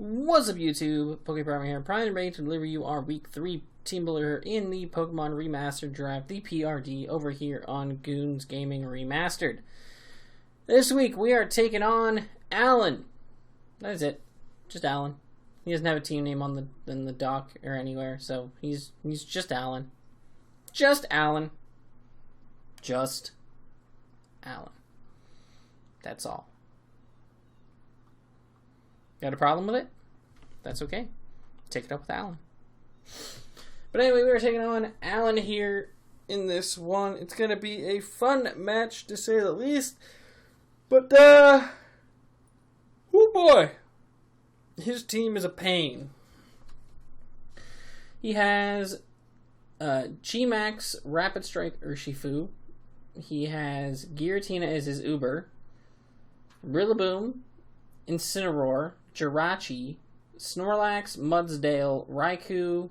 What's up, YouTube? PokePrimer here, primed and ready to deliver you our Week 3 Teambuilder in the Pokemon Remastered Draft, the PRD, over here on Goons Gaming Remastered. This week, we are taking on Alan. That is it. Just Alan. He doesn't have a team name on in the doc or anywhere, so he's just Alan. Just Alan. Just Alan. That's all. Got a problem with it? That's okay. Take it up with Alan. But anyway, we are taking on Alan here in this one. It's going to be a fun match, to say the least. But, oh boy. His team is a pain. He has G-Max, Rapid Strike, Urshifu. He has Giratina as his Uber. Rillaboom, Incineroar, Jirachi, Snorlax, Mudsdale, Raikou,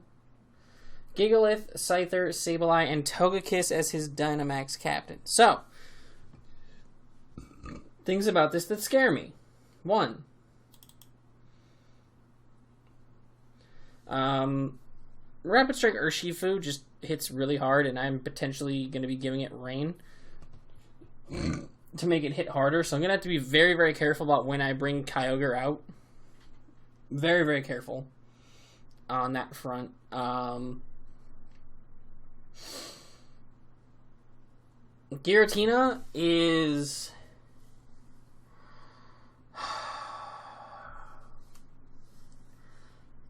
Gigalith, Scyther, Sableye, and Togekiss as his Dynamax captain. So, things about this that scare me. 1. Rapid Strike Urshifu just hits really hard, and I'm potentially going to be giving it rain to make it hit harder. So I'm going to have to be very, very careful about when I bring Kyogre out. Very, very careful on that front. Giratina is...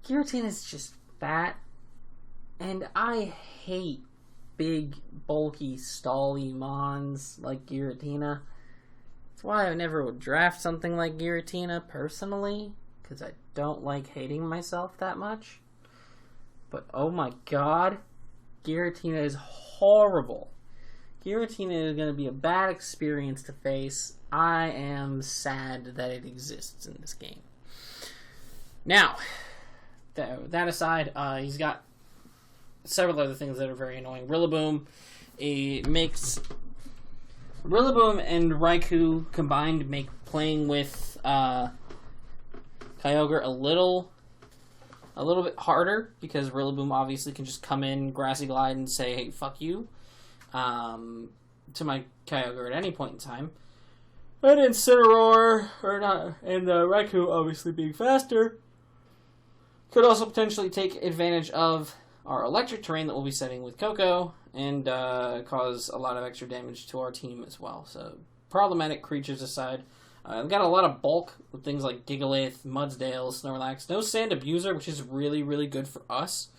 Giratina is just fat, and I hate big, bulky, stally mons like Giratina. That's why I never would draft something like Giratina personally, because I don't like hating myself that much. But oh my god, Giratina is horrible. Giratina is going to be a bad experience to face. I am sad that it exists in this game. Now, that aside, he's got several other things that are very annoying. Rillaboom, Rillaboom and Raikou combined make playing with Kyogre a little bit harder, because Rillaboom obviously can just come in, Grassy Glide, and say, hey, fuck you, to my Kyogre at any point in time. And Incineroar, and Raikou obviously being faster, could also potentially take advantage of our electric terrain that we'll be setting with Coco, and cause a lot of extra damage to our team as well. So, problematic creatures aside, we've got a lot of bulk with things like Gigalith, Mudsdale, Snorlax. No Sand Abuser, which is really, really good for us.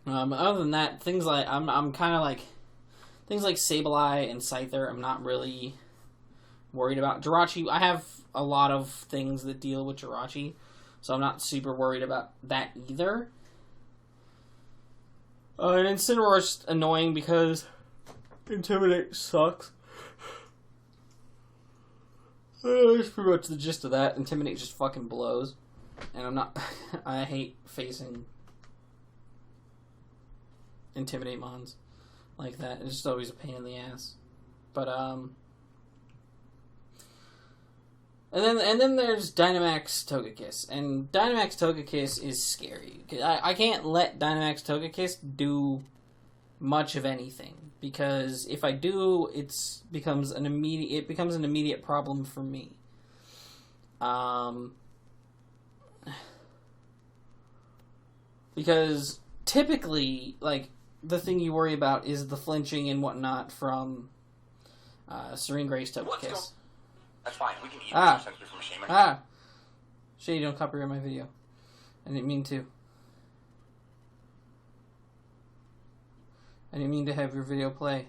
Other than that, things like I'm kind of like things like Sableye and Scyther, I'm not really worried about. Jirachi, I have a lot of things that deal with Jirachi, so I'm not super worried about that either. And Incineroar is just annoying because Intimidate sucks. That's pretty much the gist of that. Intimidate just fucking blows. And I'm not... I hate facing Intimidate mons like that. It's just always a pain in the ass. But, And then there's Dynamax Togekiss. And Dynamax Togekiss is scary. I can't let Dynamax Togekiss do much of anything, because if I do, it becomes an immediate problem for me. Because typically, like, the thing you worry about is the flinching and whatnot from Serene Grace Togekiss. That's fine. We can eat sensors from Shaman. Shady, don't copyright my video. I didn't mean to. I didn't mean to have your video play.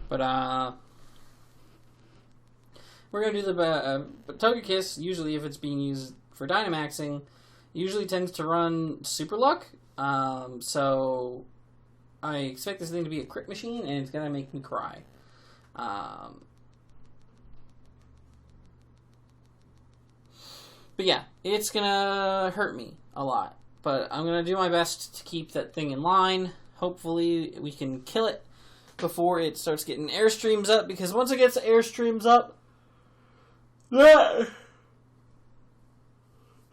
But, we're going to do the, Togekiss, usually if it's being used for Dynamaxing, usually tends to run Super Luck, so I expect this thing to be a crit machine, and it's going to make me cry. But yeah, it's gonna hurt me a lot. But I'm gonna do my best to keep that thing in line. Hopefully we can kill it before it starts getting airstreams up, because once it gets airstreams up,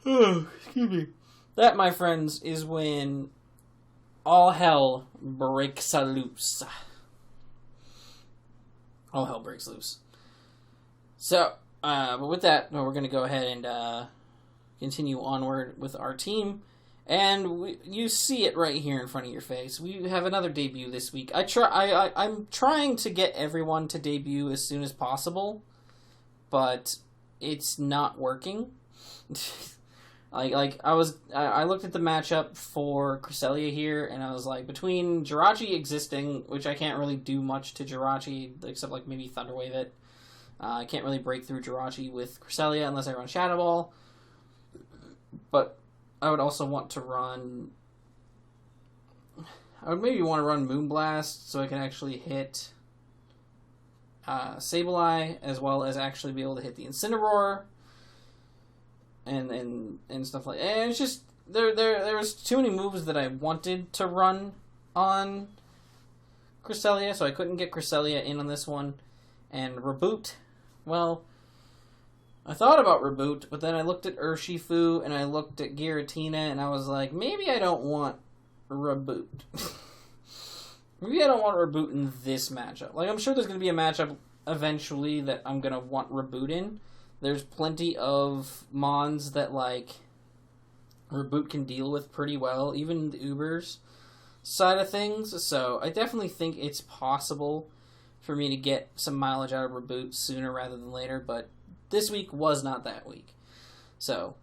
excuse me. That, my friends, is when all hell breaks loose. All hell breaks loose. So, but with that, we're going to go ahead and continue onward with our team. And you see it right here in front of your face. We have another debut this week. I'm trying to get everyone to debut as soon as possible, but it's not working. I looked at the matchup for Cresselia here, and I was like, between Jirachi existing, which I can't really do much to Jirachi, except like maybe Thunder Wave it. I can't really break through Jirachi with Cresselia unless I run Shadow Ball. But I would also want to run... I would maybe want to run Moonblast so I can actually hit Sableye, as well as actually be able to hit the Incineroar and stuff like that. And it's just there was too many moves that I wanted to run on Cresselia, so I couldn't get Cresselia in on this one. And Reboot, well, I thought about Reboot, but then I looked at Urshifu and I looked at Giratina, and I was like, maybe I don't want Reboot. Maybe I don't want Reboot in this matchup. Like, I'm sure there's going to be a matchup eventually that I'm going to want Reboot in. There's plenty of Mons that, like, Reboot can deal with pretty well, even the Ubers side of things. So I definitely think it's possible for me to get some mileage out of Reboot sooner rather than later, but this week was not that week. So,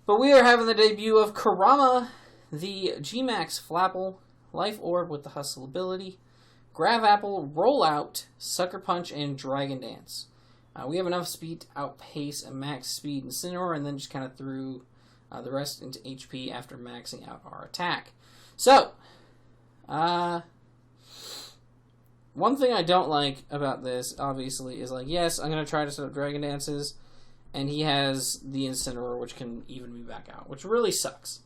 but we are having the debut of Kurama, the G-Max Flapple, Life Orb with the Hustle ability, Grav Apple, Rollout, Sucker Punch, and Dragon Dance. We have enough speed to outpace a max speed Incineroar, and then just kind of threw the rest into HP after maxing out our attack. So, one thing I don't like about this, obviously, is like, yes, I'm going to try to set up Dragon Dances, and he has the Incineroar, which can even me back out, which really sucks.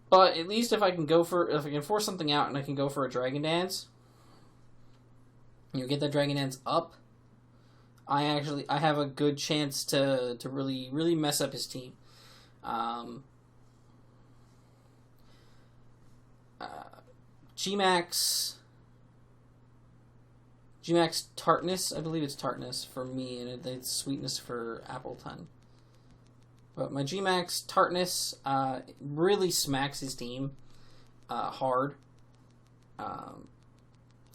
But at least if I can force something out and I can go for a Dragon Dance, get that Dragon Dance up, I have a good chance to really, really mess up his team. G-Max Tartness, I believe it's Tartness for me, and it's Sweetness for Appleton. But my G-Max Tartness really smacks his team hard.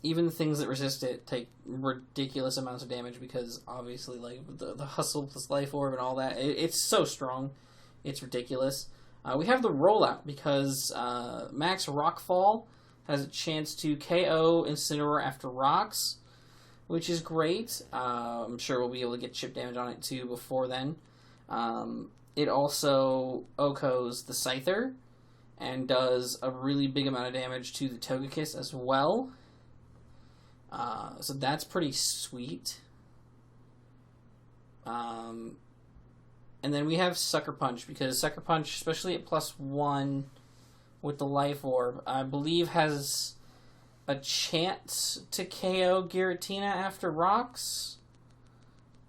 Even the things that resist it take ridiculous amounts of damage because, obviously, like the Hustle plus Life Orb and all that, it's so strong. It's ridiculous. We have the Rollout because Max Rockfall has a chance to KO Incineroar after Rocks, which is great. I'm sure we'll be able to get chip damage on it too before then. It also OHKOs the Scyther and does a really big amount of damage to the Togekiss as well. So that's pretty sweet. And then we have Sucker Punch, because Sucker Punch, especially at +1 with the Life Orb, I believe has a chance to KO Giratina after Rocks.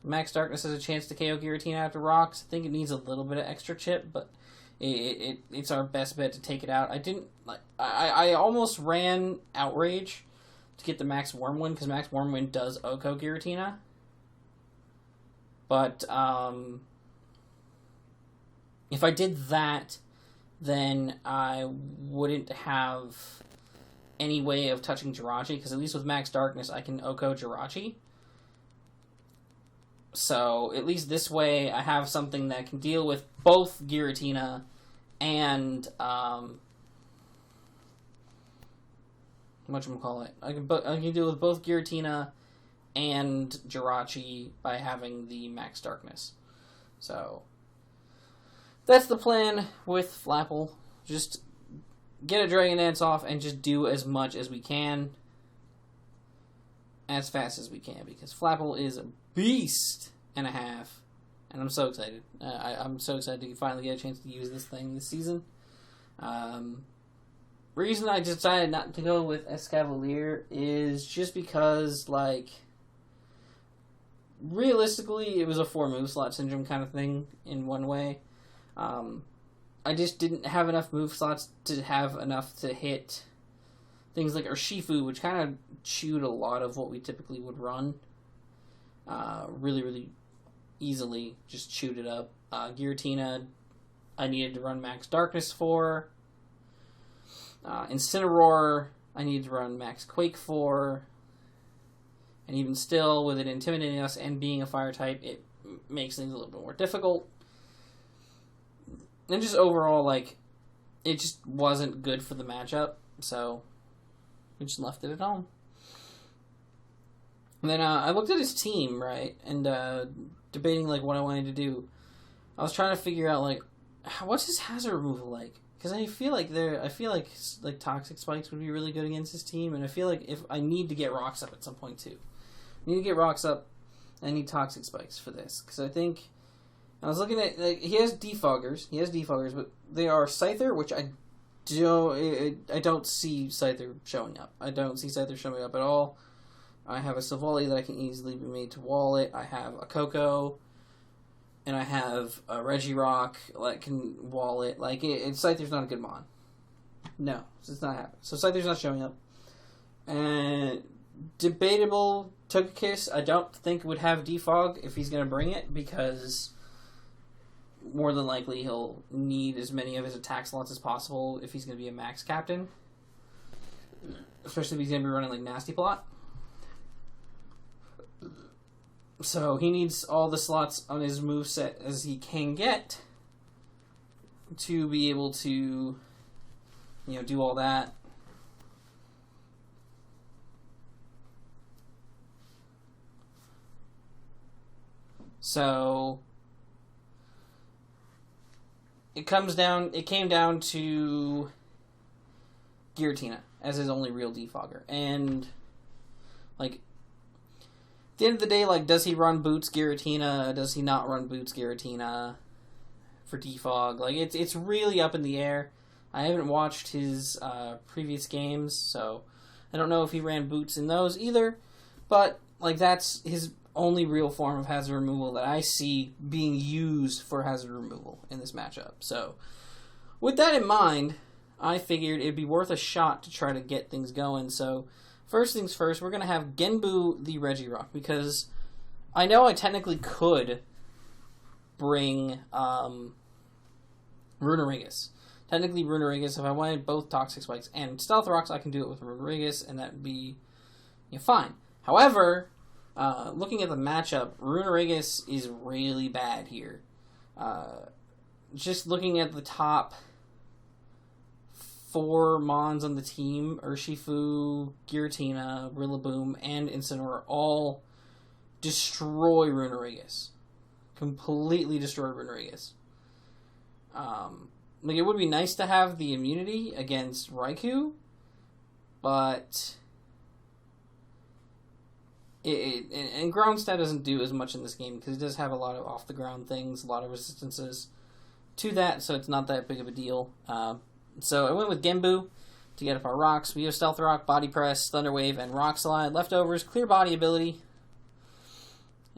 Max Darkness has a chance to KO Giratina after Rocks. I think it needs a little bit of extra chip, but it's our best bet to take it out. I almost ran Outrage to get the Max Wormwind, because Max Wormwind does OHKO Giratina. But if I did that, then I wouldn't have any way of touching Jirachi, because at least with Max Darkness, I can OHKO Jirachi. So, at least this way, I have something that can deal with both Giratina and, whatchamacallit. I can deal with both Giratina and Jirachi by having the Max Darkness. So, that's the plan with Flapple. Just get a Dragon Dance off and just do as much as we can, as fast as we can, because Flapple is a beast and a half and I'm so excited. I'm so excited to finally get a chance to use this thing this season. Reason I decided not to go with Escavalier is just because, like, realistically, it was a 4-move slot syndrome kind of thing in one way. I just didn't have enough move slots to have enough to hit things like Urshifu, which kind of chewed a lot of what we typically would run. Really, really easily just chewed it up. Giratina, I needed to run Max Darkness for. Incineroar, I needed to run Max Quake for. And even still, with it intimidating us and being a fire type, it makes things a little bit more difficult. And just overall, like, it just wasn't good for the matchup, so we just left it at home. And then I looked at his team, right, and debating, like, what I wanted to do. I was trying to figure out, like, what's his hazard removal like? Because I feel like Toxic Spikes would be really good against his team, and I feel like if I need to get Rocks up at some point too. I need to get Rocks up. I need Toxic Spikes for this, because I think I was looking at, like, he has defoggers, but they are Scyther, which I don't see Scyther showing up. I don't see Scyther showing up at all. I have a Savali that I can easily be made to wall it. I have a Coco. And I have a Regirock that can wall it. Like, Scyther's not a good mon. No, it's not happening. So Scyther's not showing up. And debatable Togekiss, I don't think would have defog if he's going to bring it, because more than likely he'll need as many of his attack slots as possible if he's going to be a max captain. Especially if he's going to be running, like, Nasty Plot. So he needs all the slots on his moveset as he can get to be able to, do all that. So it came down to Giratina as his only real defogger. And, like, at the end of the day, like, does he run Boots Giratina? Does he not run Boots Giratina for defog? Like, it's really up in the air. I haven't watched his previous games, so I don't know if he ran Boots in those either. But, like, that's his only real form of hazard removal that I see being used for hazard removal in this matchup. So, with that in mind, I figured it'd be worth a shot to try to get things going. So, first things first, we're going to have Genbu the Regirock, because I know I technically could bring Runerigus. Technically, Runerigus, if I wanted both Toxic Spikes and Stealth Rocks, I can do it with Runerigus, and that would be fine. However, looking at the matchup, Runerigus is really bad here. Just looking at the top 4 Mons on the team, Urshifu, Giratina, Rillaboom, and Incineroar all destroy Runerigus. Completely destroy Runerigus. Like, it would be nice to have the immunity against Raikou, but and ground stat doesn't do as much in this game, because it does have a lot of off-the-ground things, a lot of resistances to that, so it's not that big of a deal. So I went with Genbu to get up our rocks. We have Stealth Rock, Body Press, Thunder Wave, and Rock Slide. Leftovers, Clear Body ability.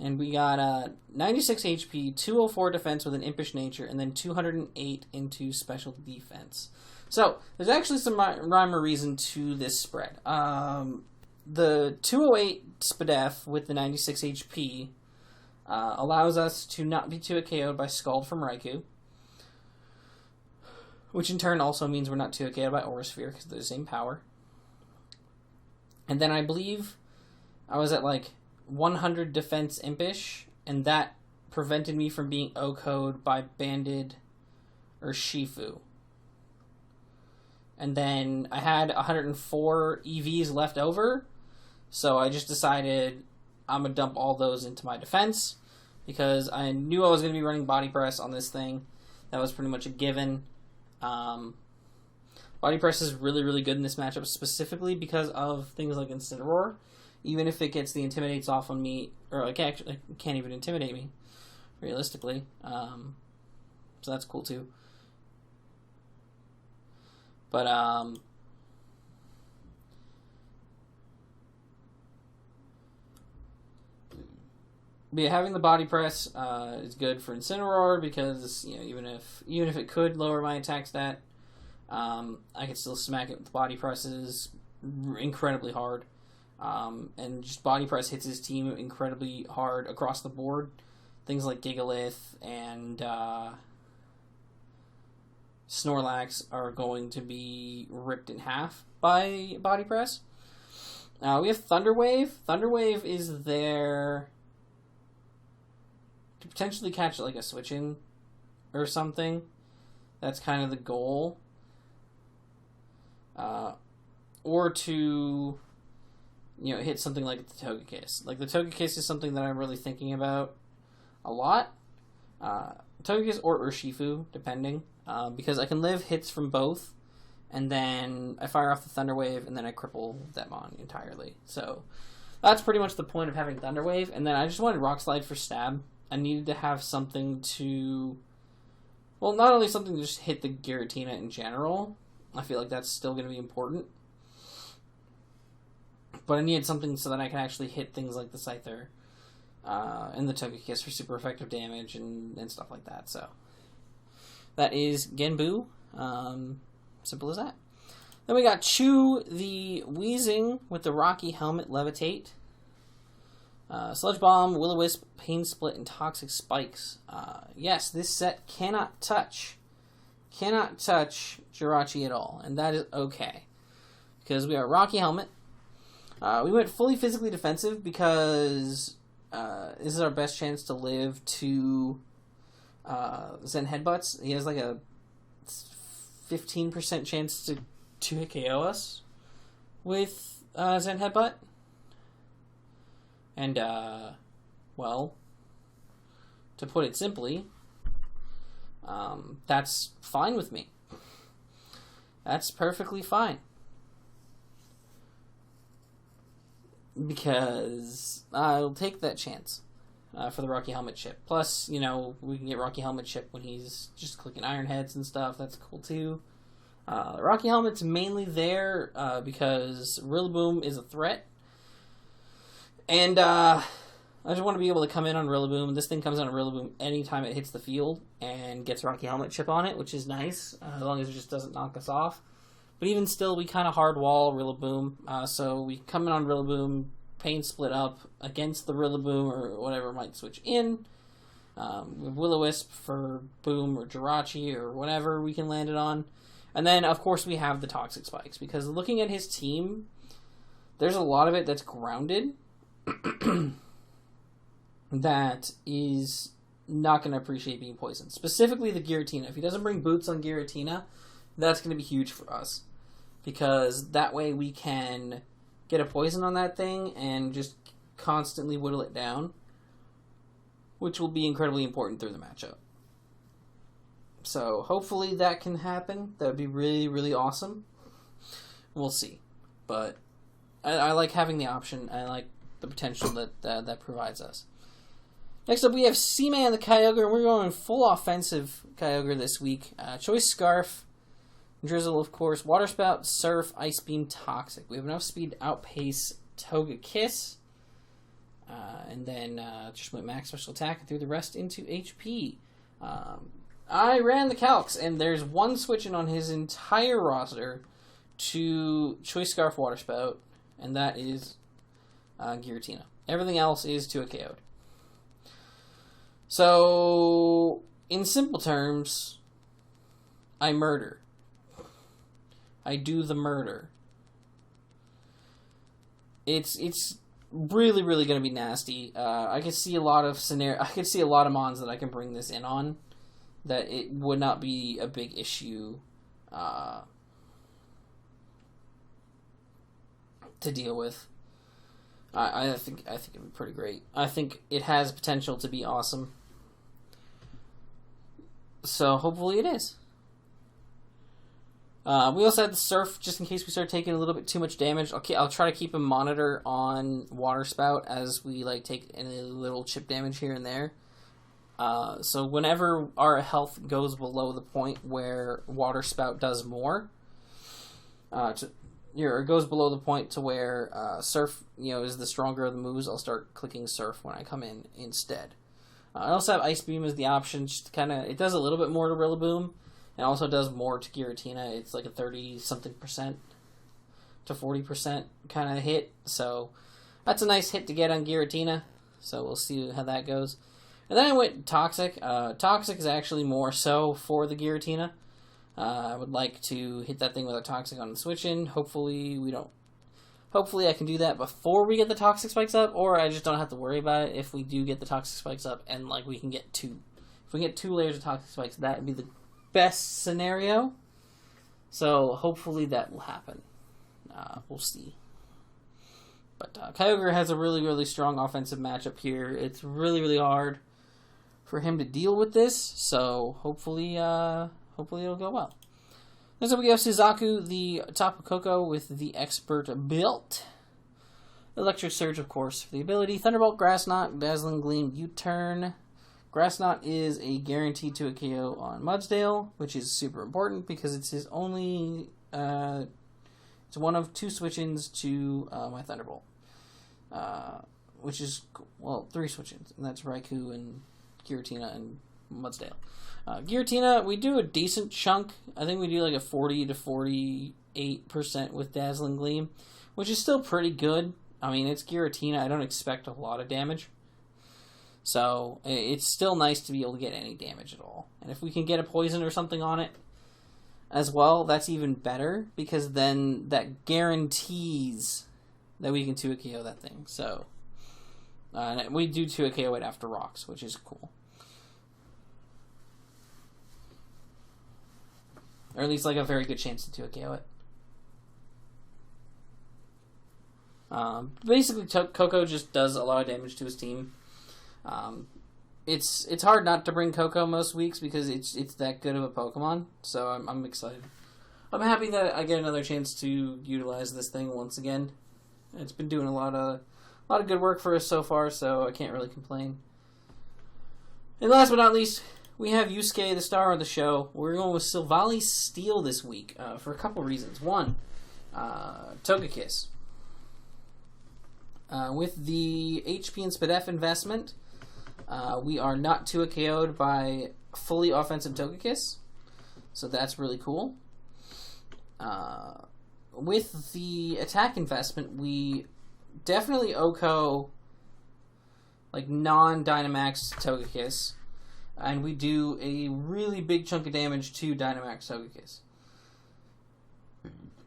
And we got 96 HP, 204 defense with an Impish Nature, and then 208 into Special Defense. So, there's actually some rhyme or reason to this spread. The 208 Spadef with the 96 HP allows us to not be 2-hit KO'd by Scald from Raikou, which in turn also means we're not 2-hit KO'd by Aura Sphere, because they're the same power. And then I believe I was at, like, 100 defense Impish, and that prevented me from being O-code by Banded or Shifu. And then I had 104 EVs left over, so I just decided I'm going to dump all those into my defense, because I knew I was going to be running Body Press on this thing. That was pretty much a given. Body Press is really, really good in this matchup, specifically because of things like Incineroar. Even if it gets the Intimidates off on me, or it can't even intimidate me. realistically. So that's cool too. But yeah, having the body press is good for Incineroar because, you know, even if it could lower my attack stat, I could still smack it with body presses incredibly hard. And just body press hits his team incredibly hard across the board. Things like Gigalith and Snorlax are going to be ripped in half by body press. We have Thunder Wave. Thunder Wave is there to potentially catch like a switch in or something. That's kind of the goal. Or to, you know, hit something like the Togekiss. Like the Togekiss is something that I'm really thinking about a lot. Togekiss or Urshifu, depending. Because I can live hits from both, and then I fire off the Thunder Wave, and then I cripple that mon entirely. So that's pretty much the point of having Thunder Wave. And then I just wanted Rock Slide for stab. I needed to have something to, well, not only something to just hit the Giratina in general. I feel like that's still going to be important. But I needed something so that I can actually hit things like the Scyther and the Togekiss for super effective damage and stuff like that. So that is Genbu. Simple as that. Then we got Chew the Weezing with the Rocky Helmet Levitate. Sludge Bomb, Will-O-Wisp, Pain Split, and Toxic Spikes. Yes, this set cannot touch Jirachi at all, and that is okay. Because we are Rocky Helmet. We went fully physically defensive because this is our best chance to live to Zen Headbutts. He has like a 15% chance to hit KO us with Zen Headbutt. And, well, to put it simply, that's fine with me. That's perfectly fine. Because I'll take that chance for the Rocky Helmet chip. Plus, you know, we can get Rocky Helmet chip when he's just clicking Iron Heads and stuff. That's cool too. Rocky Helmet's mainly there because Rillaboom is a threat. And I just want to be able to come in on Rillaboom. This thing comes on Rillaboom anytime it hits the field and gets Rocky Helmet chip on it, which is nice, as long as it just doesn't knock us off. But even still, we kind of hard wall Rillaboom, so we come in on Rillaboom, Pain Split up against the Rillaboom or whatever might switch in. With Will-O-Wisp for Boom or Jirachi or whatever we can land it on. And then, of course, we have the Toxic Spikes, because looking at his team, there's a lot of it that's grounded that is not going to appreciate being poisoned. Specifically the Giratina. If he doesn't bring boots on Giratina, that's going to be huge for us. Because that way we can get a poison on that thing and just constantly whittle it down, which will be incredibly important through the matchup. So hopefully that can happen. That would be really, really awesome. We'll see. But I like having the option. I like the potential that provides us. Next up we have Seaman the Kyogre, and we're going full offensive Kyogre this week. Choice Scarf, Drizzle, of course, Water Spout, Surf, Ice Beam, Toxic. We have enough speed to outpace Togekiss. And then just went max special attack and threw the rest into HP. I ran the calcs, and there's one switching on his entire roster to Choice Scarf, Water Spout, and that is Giratina. Everything else is to a KO'd. So, in simple terms, I murder. I do the murder. It's really, really going to be nasty. I can see a lot of mons that I can bring this in on that it would not be a big issue to deal with. I think it'd be pretty great. I think it has potential to be awesome. So hopefully it is. We also had the Surf, just in case we start taking a little bit too much damage. I'll try to keep a monitor on Water Spout as we take any little chip damage here and there. So whenever our health goes below the point where Water Spout does more, it goes below the point to where Surf, is the stronger of the moves, I'll start clicking Surf when I come in instead. I also have Ice Beam as the option, just to it does a little bit more to Rillaboom, and also does more to Giratina. It's like a 30-something% to 40% kind of hit, so that's a nice hit to get on Giratina, so we'll see how that goes. And then I went Toxic. Toxic is actually more so for the Giratina. I would like to hit that thing with a Toxic on the switch-in. Hopefully I can do that before we get the Toxic Spikes up, or I just don't have to worry about it if we do get the Toxic Spikes up and we can get 2. If we get 2 layers of Toxic Spikes, that would be the best scenario. So hopefully that will happen. We'll see. But Kyogre has a really, really strong offensive matchup here. It's really, really hard for him to deal with this, so hopefully it'll go well. Next up we have Suzaku, the Tapu Koko with the Expert built. Electric Surge, of course, for the ability. Thunderbolt, Grass Knot, Dazzling Gleam, U-Turn. Grass Knot is a guarantee to a KO on Mudsdale, which is super important because it's his only... it's one of 2 switch-ins to my Thunderbolt. Which is, 3 switch-ins, and that's Raikou and Giratina and Mudsdale. Giratina, we do a decent chunk. I think we do like a 40 to 48% with Dazzling Gleam, which is still pretty good. I mean, it's Giratina. I don't expect a lot of damage. So, it's still nice to be able to get any damage at all. And if we can get a poison or something on it as well, that's even better, because then that guarantees that we can 2-KO that thing. So, we do 2-KO it after rocks, which is cool. Or at least a very good chance to 2-KO it. Basically, Koko just does a lot of damage to his team. It's hard not to bring Koko most weeks because it's that good of a Pokemon. So I'm excited. I'm happy that I get another chance to utilize this thing once again. It's been doing a lot of good work for us so far, so I can't really complain. And last but not least, we have Yusuke, the star of the show. We're going with Silvally Steel this week for a couple reasons. One, Togekiss. With the HP and Spadef investment, we are not 2-KO'd by fully offensive Togekiss, so that's really cool. With the attack investment, we definitely OHKO non-Dynamax Togekiss, and we do a really big chunk of damage to Dynamax Togekiss.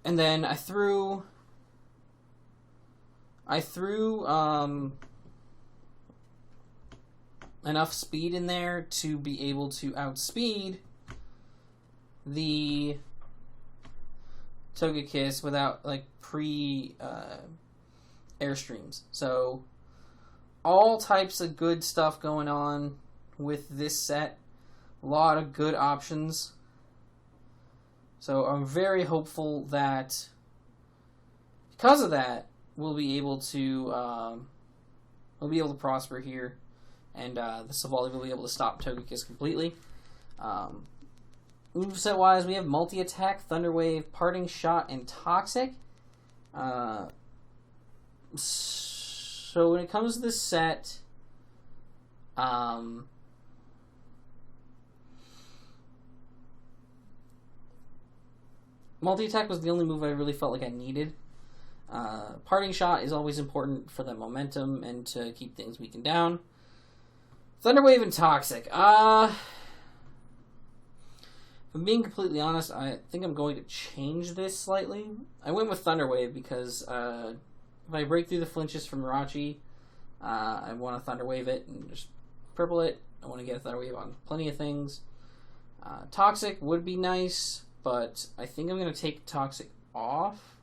And then I threw enough speed in there to be able to outspeed the Togekiss without airstreams. So all types of good stuff going on with this set. A lot of good options. So I'm very hopeful that because of that, we'll be able to prosper here, and the Silvally will be able to stop Togekiss completely. Moveset wise, we have Multi Attack, Thunder Wave, Parting Shot, and Toxic. So when it comes to this set, Multi Attack was the only move I really felt like I needed. Parting Shot is always important for the momentum and to keep things weakened down. Thunder Wave and Toxic. If I'm being completely honest, I think I'm going to change this slightly. I went with Thunder Wave because if I break through the flinches from Mirachi, I want to Thunder Wave it and just purple it. I want to get a Thunder Wave on plenty of things. Toxic would be nice, but I think I'm going to take Toxic off.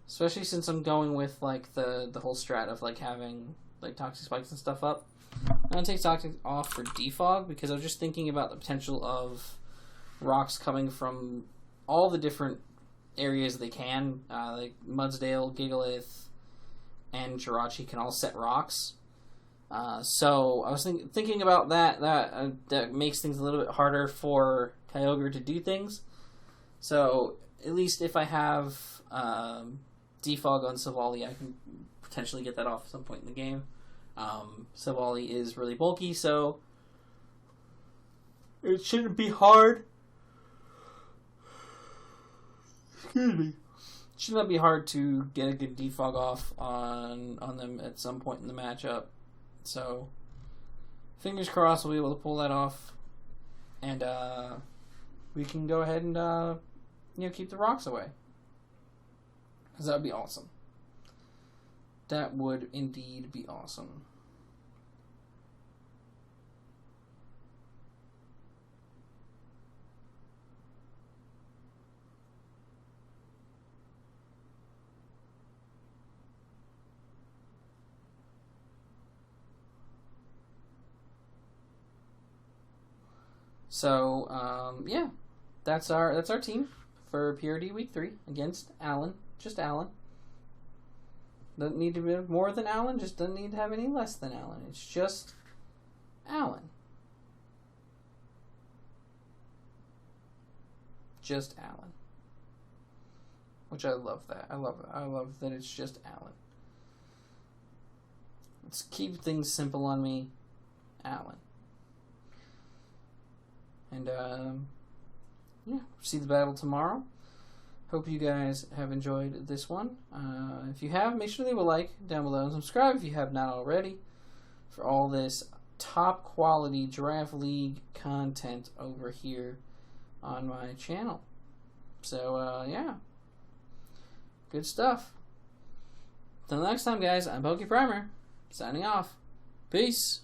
Especially since I'm going with the whole strat of having Toxic Spikes and stuff up. I'm going to take Toxic off for Defog because I was just thinking about the potential of rocks coming from all the different areas they can. Mudsdale, Gigalith, and Jirachi can all set rocks. So I was thinking about that. That makes things a little bit harder for Kyogre to do things. So at least if I have Defog on Savali, I can potentially get that off at some point in the game. Savali is really bulky, so it shouldn't be hard. Excuse me. It should not be hard to get a good defog off on them at some point in the matchup. So, fingers crossed we'll be able to pull that off. And we can go ahead and keep the rocks away. Because that would be awesome. That would indeed be awesome. So, yeah, that's our team for PRD Week 3 against Alan. Just Alan. Doesn't need to be more than Alan, just doesn't need to have any less than Alan. It's just Alan. Just Alan. Which I love that. I love that it's just Alan. Let's keep things simple on me, Alan. And, yeah, see the battle tomorrow. Hope you guys have enjoyed this one. If you have, make sure to leave a like down below and subscribe if you have not already for all this top quality Giraffe League content over here on my channel. So, yeah, good stuff. Until next time, guys, I'm PokePrimer, signing off. Peace.